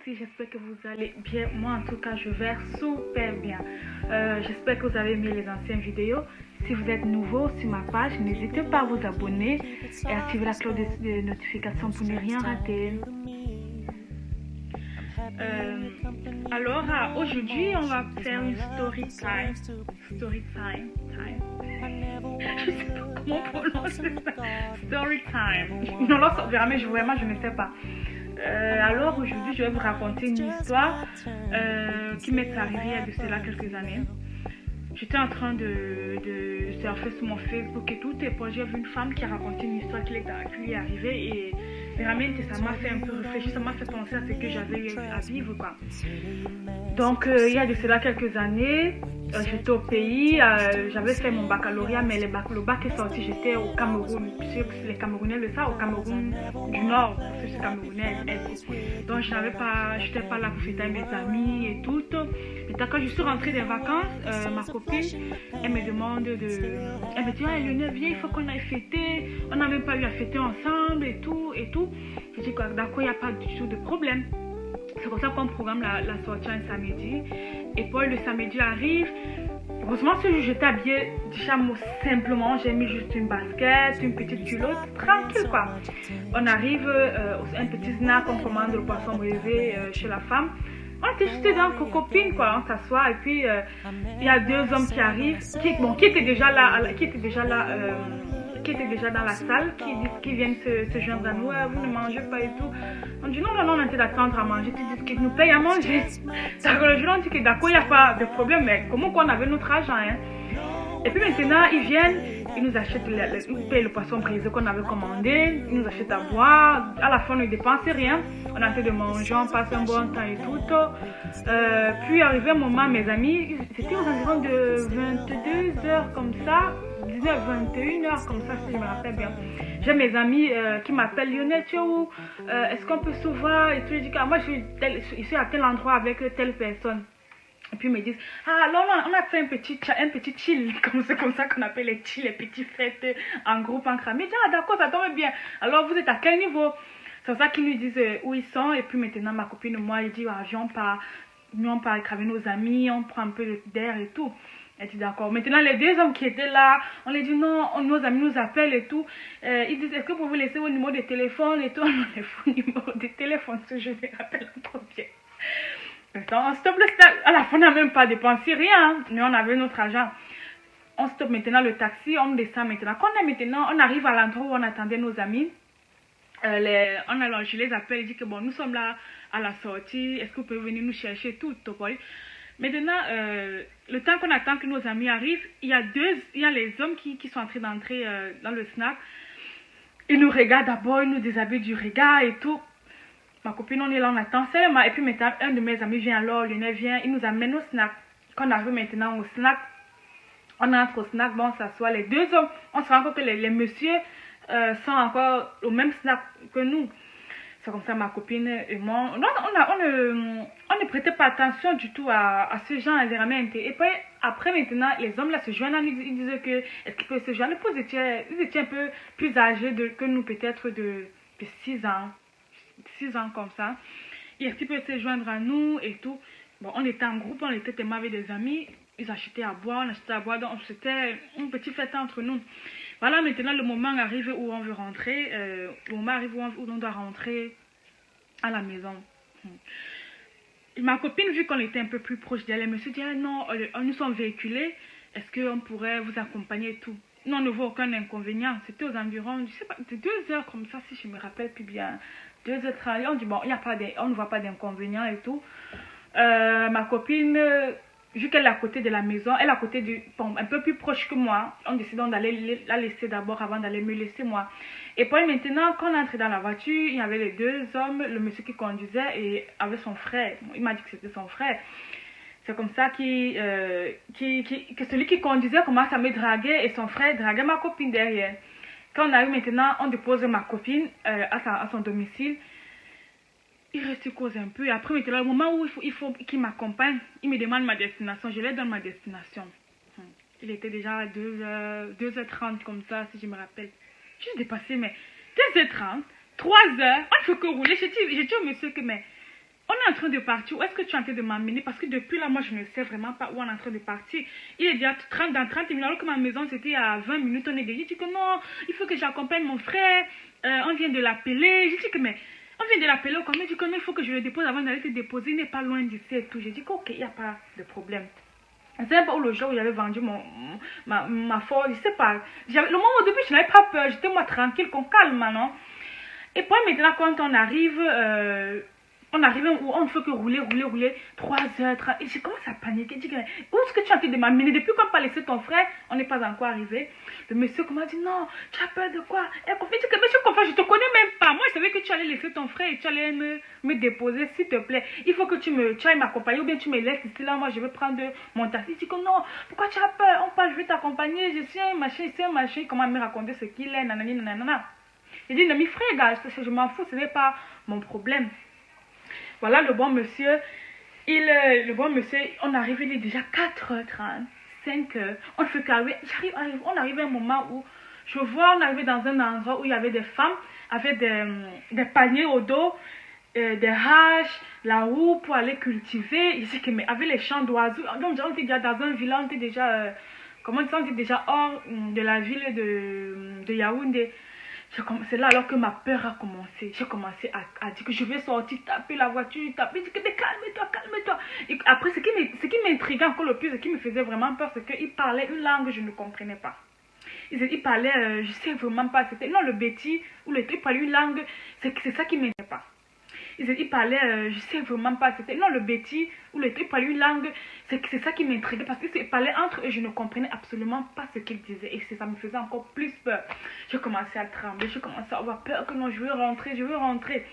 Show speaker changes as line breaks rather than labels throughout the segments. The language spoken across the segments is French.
aussi, j'espère que vous allez bien. Moi, en tout cas, je vais super bien. J'espère que vous avez aimé les anciennes vidéos. Si vous êtes nouveau sur ma page, n'hésitez pas à vous abonner et activer la cloche de notification pour ne rien rater. Aujourd'hui, on va faire une story time. Story time. Je sais pas comment prononcer ça. Story time. Non, là, vraiment, je ne sais pas. Alors aujourd'hui, je vais vous raconter une histoire qui m'est arrivée il y a de cela quelques années. J'étais en train de surfer sur mon Facebook et tout, et puis j'ai vu une femme qui a raconté une histoire qui lui est arrivée, et vraiment ça m'a fait un peu réfléchir, ça m'a fait penser à ce que j'avais eu à vivre, quoi. Donc il y a de cela quelques années, j'étais au pays, j'avais fait mon baccalauréat, mais le bac est sorti, j'étais au Cameroun. Les Camerounais le savent, au Cameroun du Nord, parce que je suis Camerounaise. Donc je n'étais pas là pour fêter avec mes amis et tout. Et quand je suis rentrée des vacances, ma copine, elle me demande elle me dit, ah Lionel, viens, il faut qu'on aille fêter, on n'a même pas eu à fêter ensemble et tout. Je dis, d'accord, il n'y a pas du tout de problème. C'est pour ça qu'on programme la sortie un samedi. Et puis le samedi arrive. Heureusement, ce jour, j'étais habillée déjà simplement. J'ai mis juste une basket, une petite culotte, tranquille quoi. On arrive, un petit snack, on commande le poisson brisé chez la femme. On était juste dans copine quoi, on s'assoit et puis il y a deux hommes qui arrivent, qui étaient déjà là, qui étaient déjà dans la salle, qui viennent se joindre à nous. Vous ne mangez pas et tout. On dit non, on était d'attendre à manger. Tu dis qu'ils nous payent à manger. D'accord, le jour on dit que d'accord, il n'y a pas de problème, mais comment qu'on avait notre argent, hein? Et puis maintenant, ils viennent, ils nous achètent, ils payent le poisson brisé qu'on avait commandé, ils nous achètent à boire. À la fin, on ne dépense rien. On a fait de manger, on passe un bon temps et tout. Puis arrivé un moment, mes amis, c'était aux environs de 22h comme ça, 19, 21h comme ça, si je me rappelle bien. J'ai mes amis qui m'appellent, Lionel, tu es où? Est-ce qu'on peut se voir? Et tout, je dis que moi, je suis à tel endroit avec telle personne. Et puis ils me disent, ah alors on a fait un petit chill, c'est comme ça qu'on appelle les chill, les petites fêtes en groupe, en cramé. Je dis, ah d'accord, ça tombe bien. Alors vous êtes à quel niveau? C'est pour ça qu'ils nous disent où ils sont. Et puis maintenant ma copine et moi, elle dit, ah viens, on part avec nos amis, on prend un peu d'air et tout. Elle dit d'accord. Maintenant les deux hommes qui étaient là, on les dit non, nos amis nous appellent et tout. Ils disent, est-ce que vous pouvez laisser vos numéros de téléphone et tout? On les fout numéro de téléphone, ce je me rappelle trop bien. On stoppe le snack. À la fin, on n'a même pas dépensé rien, mais on avait notre argent. On stoppe maintenant le taxi, on descend maintenant. Quand on arrive à l'endroit où on attendait nos amis, je les appelle, je dis que bon, nous sommes là à la sortie, est-ce que vous pouvez venir nous chercher tout? Maintenant, le temps qu'on attend que nos amis arrivent, il y a les hommes qui sont en train d'entrer dans le snack. Ils nous regardent d'abord, ils nous déshabillent du regard et tout. Ma copine, on est là, on attend seulement. Et puis maintenant, un de mes amis vient alors, Lionel vient, il nous amène au snack. Quand on arrive maintenant au snack, on entre au snack, bon, on s'assoit. Les deux hommes, on se rend compte que les messieurs sont encore au même snack que nous. C'est comme ça, ma copine et moi. On ne prêtait pas attention du tout à ce genre vraiment. Et puis après maintenant, les hommes là se joignent, ils disaient que est-ce qu'ils peuvent se joindre? Ils étaient un peu plus âgés que nous, peut-être de 6 ans. 6 ans comme ça. Et qui peut se joindre à nous et tout. Bon, on était en groupe, on était tellement avec des amis. Ils achetaient à boire, on achetait à boire. Donc, c'était une petite fête entre nous. Voilà, maintenant, le moment arrive où on veut rentrer. Le moment arrive où on doit rentrer à la maison. Ma copine, vu qu'on était un peu plus proche d'elle, elle me dit, ah, non, nous sommes véhiculés. Est-ce qu'on pourrait vous accompagner et tout? Non, on ne voit aucun inconvénient. C'était aux environs, je sais pas, de 2 heures comme ça, si je me rappelle plus bien. 2h30, on dit bon, on ne voit pas d'inconvénient et tout. Ma copine, vu qu'elle est à côté de la maison, elle est à côté un peu plus proche que moi, on décide d'aller la laisser d'abord avant d'aller me laisser moi. Et puis maintenant, quand on est entré dans la voiture, il y avait les deux hommes, le monsieur qui conduisait et avec son frère. Il m'a dit que c'était son frère. C'est comme ça que celui qui conduisait commence à me draguer et son frère draguait ma copine derrière. Quand on arrive maintenant, on dépose ma copine à son domicile. Il reste cause un peu. Et après, maintenant, le moment où il faut qu'il m'accompagne, il me demande ma destination. Je lui donne ma destination. Il était déjà à 2h30 comme ça, si je me rappelle. Juste dépassé, mais 2h30, 3h, on ne fait que rouler. J'ai dit au monsieur que, mais on est en train de partir. Où est-ce que tu es en train de m'amener? Parce que depuis là, moi, je ne sais vraiment pas où on est en train de partir. Il est déjà dans 30 minutes, alors que ma maison, c'était à 20 minutes. On est déjà. J'ai dit que non, il faut que j'accompagne mon frère. On vient de l'appeler. J'ai dit que, mais, on vient de l'appeler. Quand même, dit que non, il faut que je le dépose avant d'aller te déposer. Il n'est pas loin d'ici et tout. J'ai dit que, ok, il n'y a pas de problème. Je ne sais pas où le jour où j'avais vendu ma force. Je ne sais pas. Le moment au début, je n'avais pas peur. J'étais moi tranquille, qu'on calme, non? Et puis maintenant, quand on arrive où on ne fait que rouler, 3 heures, et j'ai commencé à paniquer. Je dis, où est-ce que tu as été de m'amener? Depuis qu'on n'a pas laissé ton frère, on n'est pas encore arrivé. Le monsieur m'a dit, non, tu as peur de quoi? Et je dis que monsieur Confort, je te connais même pas. Moi, je savais que tu allais laisser ton frère et tu allais me déposer, s'il te plaît. Il faut que tu ailles m'accompagner ou bien tu me laisses ici, là, moi, je vais prendre mon taxi. Il dit que non, pourquoi tu as peur? On parle, je vais t'accompagner, je suis un machin, c'est un machin. Comment me raconter ce qu'il est, nanani, nanana. J'ai dit, non, mes frères, gars, je m'en fous, ce n'est pas mon problème. Voilà, le bon monsieur, on arrive, il est déjà 4h30, 5h. On fait qu'arriver, on arrive à un moment où, je vois, on arrive dans un endroit où il y avait des femmes avec des paniers au dos, des haches, la roue pour aller cultiver. Ici, mais avec les champs d'oiseaux, donc on était déjà dans un village, on était déjà, comment on dit, déjà hors de la ville de Yaoundé. C'est là alors que ma peur a commencé. J'ai commencé à dire que je vais sortir, taper la voiture, taper, dire que mais calme-toi, calme-toi. Et après, ce qui m'intriguait encore le plus, ce qui me faisait vraiment peur, c'est qu'il parlait une langue que je ne comprenais pas. Il parlait, je sais vraiment pas, c'était non le Betty, ou il parlait une langue, c'est ça qui m'intéressait pas. Il parlait, je sais vraiment pas, c'était non le Betty, ou il parlait une langue, c'est ça qui m'intriguait parce qu'il parlait entre eux et je ne comprenais absolument pas ce qu'il disait et ça me faisait encore plus peur. J'ai commencé à trembler, j'ai commencé à avoir peur que non, je veux rentrer, je veux rentrer.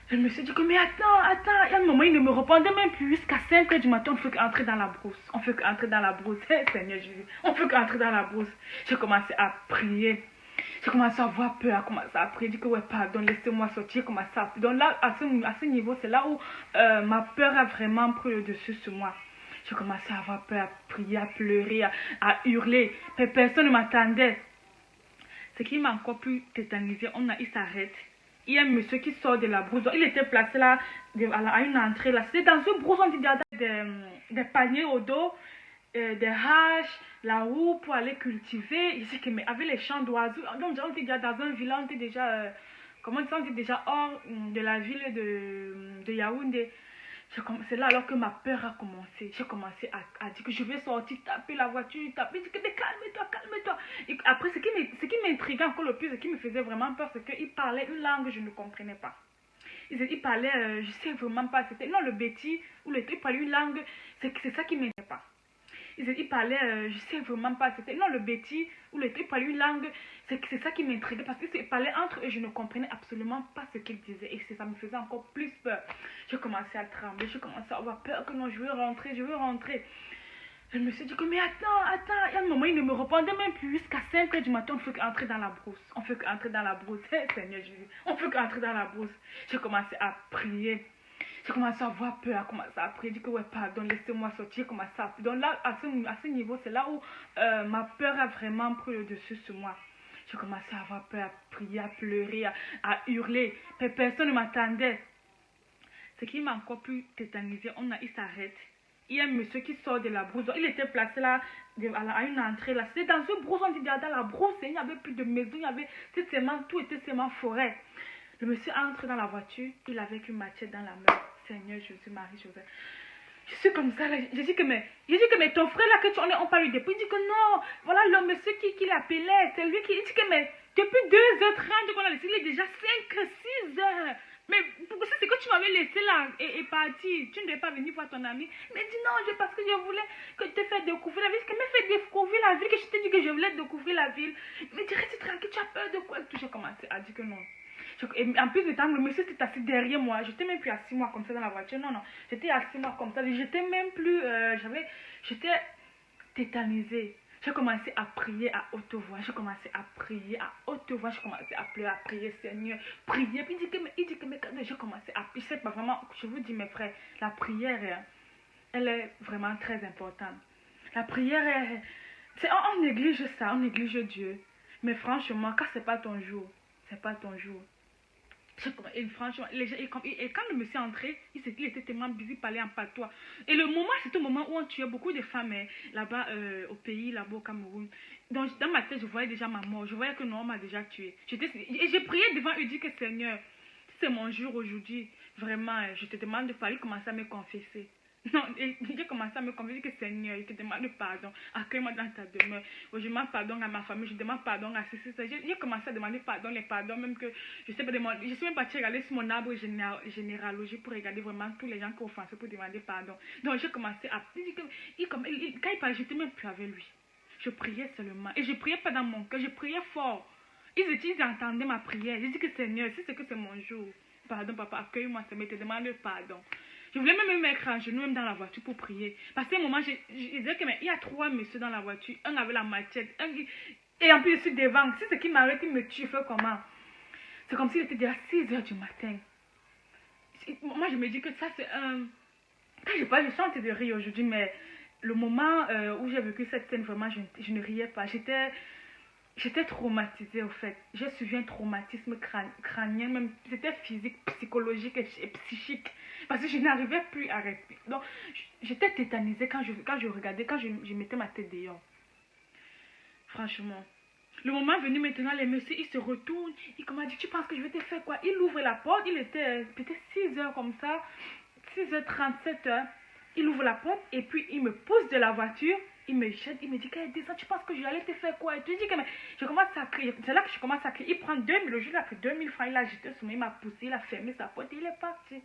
Je me suis dit que mais attends, il y a un moment, il ne me répondait même plus jusqu'à 5h du matin, on fait qu'entrer dans la brousse. On fait qu'entrer dans la brousse, Seigneur Jésus, on fait qu'entrer dans la brousse. J'ai commencé à prier. J'ai commencé à avoir peur, à commencer à prier, dit que ouais, pardon, laissez-moi sortir, j'ai commencé à prier. Donc là, à ce niveau, c'est là où ma peur a vraiment pris le dessus sur moi. J'ai commencé à avoir peur, à prier, à pleurer, à hurler. Mais personne ne m'attendait. Ce qui m'a encore plus tétanisé, il s'arrête. Il y a un monsieur qui sort de la brousse. Il était placé là, à une entrée là. C'était dans ce brousse, on dit des paniers au dos. Des haches, la roue pour aller cultiver. Ici, mais avec les champs d'oiseaux. Donc, on était déjà dans un village, on était déjà, comment on dit, déjà hors de la ville de Yaoundé. C'est là alors que ma peur a commencé. J'ai commencé à dire que je vais sortir, taper la voiture, taper, dire que mais calme-toi, calme-toi. Et après, ce qui m'intriguait encore le plus, ce qui me faisait vraiment peur, c'est qu'il parlait une langue que je ne comprenais pas. Il parlait, je sais vraiment pas, c'était non le Betty, ou il parlait une langue, c'est ça qui m'intéressait pas. Il parlait, je sais vraiment pas, c'était non le Betty, ou il parlait une langue, c'est ça qui m'intriguait parce qu'il parlait entre eux et je ne comprenais absolument pas ce qu'il disait et ça me faisait encore plus peur. J'ai commencé à trembler, j'ai commencé à avoir peur que non, je veux rentrer, je veux rentrer. Je me suis dit que mais attends, il y a un moment, il ne me répondait même plus jusqu'à 5h du matin, on fait qu'entrer dans la brousse. On fait qu'entrer dans la brousse, Seigneur Jésus, on fait qu'entrer dans la brousse. J'ai commencé à prier. J'ai commencé à avoir peur, à commencer à prier, dit que ouais, pardon, laissez-moi sortir, commencer à prier. Donc là, à ce niveau, c'est là où ma peur a vraiment pris le dessus sur moi. J'ai commencé à avoir peur, à prier, à pleurer, à hurler. Mais personne ne m'attendait. Ce qui m'a encore plus tétanisé, il s'arrête. Il y a un monsieur qui sort de la brousse. Il était placé là, à une entrée là. C'était dans ce brousse, on dit dans la brousse, il n'y avait plus de maison, il y avait tout était seulement forêt. Le monsieur entre dans la voiture, il avait une machette dans la main. Seigneur Jésus, Marie, Joseph. Je suis comme ça, là. J'ai dit que mais ton frère là, on parle depuis, il dit que non, voilà le monsieur qui l'appelait, c'est lui qui dit que mais depuis 2h30 qu'on a laissé, il est déjà 5, 6h. Mais c'est que tu m'avais laissé là et parti. Tu ne devais pas venir voir ton ami. Mais dis non, parce que je voulais que te faire découvrir la ville. Que me fait découvrir la ville, que je t'ai dit que je voulais découvrir la ville. Mais tu restes tranquille, tu as peur de quoi? J'ai commencé à dire que non. Et en plus de temps, le monsieur était assis derrière moi. J'étais même plus assis moi comme ça dans la voiture. Non. J'étais assis moi comme ça. J'étais même plus. J'étais tétanisée. J'ai commencé à prier à haute voix. J'ai commencé à prier à haute voix. J'ai commencé à pleurer, à prier, Seigneur. Prier. Puis il dit que mais j'ai commencé à prier. C'est pas vraiment. Je vous dis, mes frères, la prière, elle est vraiment très importante. La prière, on néglige ça. On néglige Dieu. Mais franchement, quand c'est pas ton jour, c'est pas ton jour. Et franchement, et quand le monsieur est entré, il était tellement busy parler en patois. Et le moment, c'était au moment où on tuait beaucoup de femmes là-bas au pays, là-bas au Cameroun. Donc, dans ma tête, je voyais déjà ma mort. Je voyais que non, on m'a déjà tué. Et j'ai prié devant eux, dit que Seigneur, c'est mon jour aujourd'hui. Vraiment, je te demande de parler, commencer à me confesser. Non, j'ai commencé à me convaincre que Seigneur, je te demande pardon. Accueille-moi dans ta demeure. Je demande pardon à ma famille, je demande pardon à ceci, ça. J'ai commencé à demander pardon, les pardons, même que je sais pas demander. Je suis même partie regarder sur mon arbre généalogie pour regarder vraiment tous les gens qui ont offensé pour demander pardon. Donc j'ai commencé à. Quand il parlait, j'étais même plus avec lui. Je priais seulement. Et je priais pas dans mon cœur, je priais fort. Ils entendaient ma prière. J'ai dit que Seigneur, si c'est que c'est mon jour, pardon papa, accueille-moi, Seigneur, te demande pardon. Je voulais même me mettre à genoux, même dans la voiture pour prier. Parce qu'à un moment, je disais qu'il y a 3 messieurs dans la voiture. Un avait la machette. Et en plus, je suis devant. Si c'est qui m'arrête, il me tue, il fait comment? C'est comme s'il était déjà 6 h du matin. Moi, je me dis que ça, c'est un. Quand je parle, je suis en train de rire aujourd'hui, mais le moment où j'ai vécu cette scène, vraiment, je ne riais pas. J'étais traumatisée, au fait. J'ai suivi un traumatisme crânien, même c'était physique, psychologique et psychique. Parce que je n'arrivais plus à respirer. Donc, j'étais tétanisée quand je regardais, quand je mettais ma tête dehors. Franchement. Le moment venu maintenant, les messieurs, ils se retournent. Il m'a dit, tu penses que je vais te faire quoi? Il ouvre la porte, il était peut-être 6 h comme ça, 6 h 30, 7 h. Il ouvre la porte et puis il me pousse de la voiture. Il me jette, il me dit qu'elle descend, tu penses que je allais te faire quoi? Et tu dis que mais, je commence à crier. C'est là que je commence à crier. Il prend 2000, le jour il a pris 2000 francs, il a jeté sur moi, il m'a poussé, il a fermé sa porte et il est parti.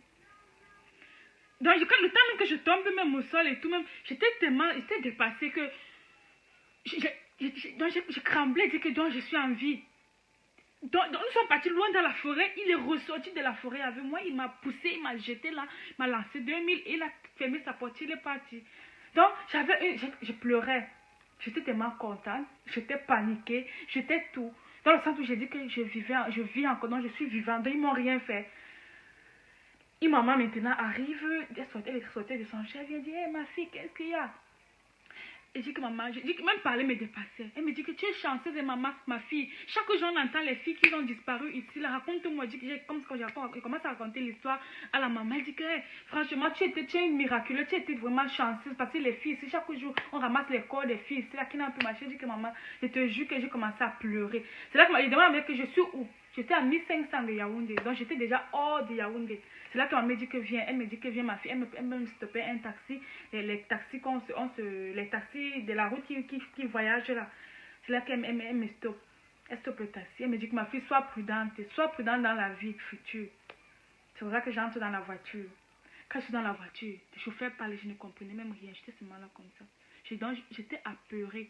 Donc le temps même que je tombe même au sol et tout, même, j'étais dépassée que je tremblais, je dis que donc, je suis en vie. Donc nous sommes partis loin dans la forêt, il est ressorti de la forêt avec moi, il m'a poussé, il m'a jeté là, il m'a lancé 2000 et il a fermé sa porte, il est parti. Donc, je pleurais. J'étais tellement contente. J'étais paniquée. J'étais tout. Dans le sens où j'ai dit que je vis encore. Donc, je suis vivante. Donc, ils m'ont rien fait. Et maman maintenant arrive. Elle est sortie de son chef. Elle dit, hey, ma fille, qu'est-ce qu'il y a? Et je dis que maman, je dis que même parler me dépassait. Elle me dit que tu es chanceuse de maman, ma fille. Chaque jour, on entend les filles qui ont disparu ici. Raconte-moi. Je dis que comme quand je commence à raconter l'histoire à la maman. Elle dit que hey, franchement, tu es une miraculeuse. Tu étais vraiment chanceuse. Parce que les filles ici, chaque jour, on ramasse les corps des filles ici là qui n'ont plus marché. Je dis que maman, je te jure que j'ai commencé à pleurer. C'est là que je demande que je suis où? J'étais à 1500 de Yaoundé. Donc j'étais déjà hors de Yaoundé. C'est là qu'elle me dit que viens. Elle me dit que viens ma fille. Elle me stoppait un taxi. Les taxis les taxis de la route qui voyagent là. C'est là qu'elle me stoppe. Elle stoppe le taxi. Elle me dit que ma fille, sois prudente. Sois prudente dans la vie future. C'est vrai que j'entre dans la voiture. Quand je suis dans la voiture, le chauffeur parlait, je ne comprenais même rien. J'étais seulement là comme ça. J'étais apeurée.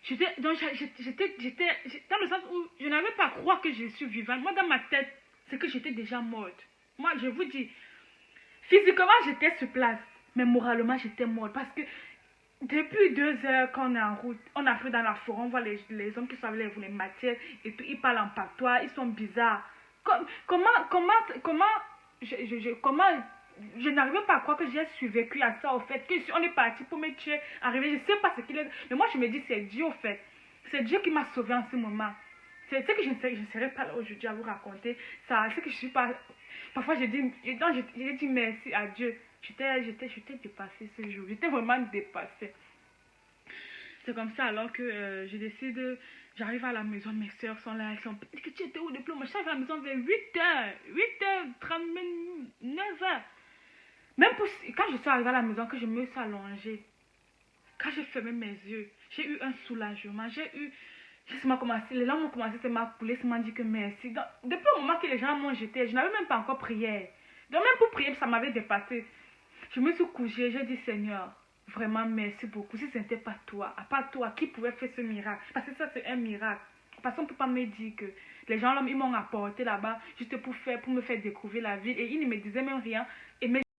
J'étais dans le sens où je n'avais pas à croire que je suis vivante. Moi, dans ma tête, c'est que j'étais déjà morte. Moi, je vous dis, physiquement, j'étais sur place. Mais moralement, j'étais morte. Parce que depuis 2 h qu'on est en route, on arrive dans la forêt, on voit les hommes qui sont avec les matières. Et puis, ils parlent en patois, ils sont bizarres. Comment je n'arrivais pas à croire que j'ai survécu à ça, au fait, que si on est parti pour me tuer, arriver, je ne sais pas ce qu'il est. Mais moi, je me dis, c'est Dieu, au fait. C'est Dieu qui m'a sauvé en ce moment. C'est ce que je ne serais pas là aujourd'hui à vous raconter. Ça, c'est que je suis pas. Parfois, j'ai dit merci à Dieu. J'étais dépassée ce jour. J'étais vraiment dépassée. C'est comme ça, alors que je décide. J'arrive à la maison, mes soeurs sont là, elles sont. Que tu étais où depuis? Moi, j'arrive à la maison vers 8 h. 8h30, 9 h. Même quand je suis arrivée à la maison, que je me suis allongée, quand j'ai fermé mes yeux, j'ai eu un soulagement. Les gens m'ont commencé à m'appeler, ils m'ont dit que merci. Donc, depuis le moment que les gens m'ont jeté, je n'avais même pas encore prié. Donc même pour prier, ça m'avait dépassé. Je me suis couchée, j'ai dit Seigneur, vraiment merci beaucoup. Si ce n'était pas toi, à part toi, qui pouvait faire ce miracle? Parce que ça c'est un miracle. Parce qu'on ne peut pas me dire que les gens ils m'ont apporté là-bas juste pour me faire découvrir la ville. Et ils ne me disaient même rien. Et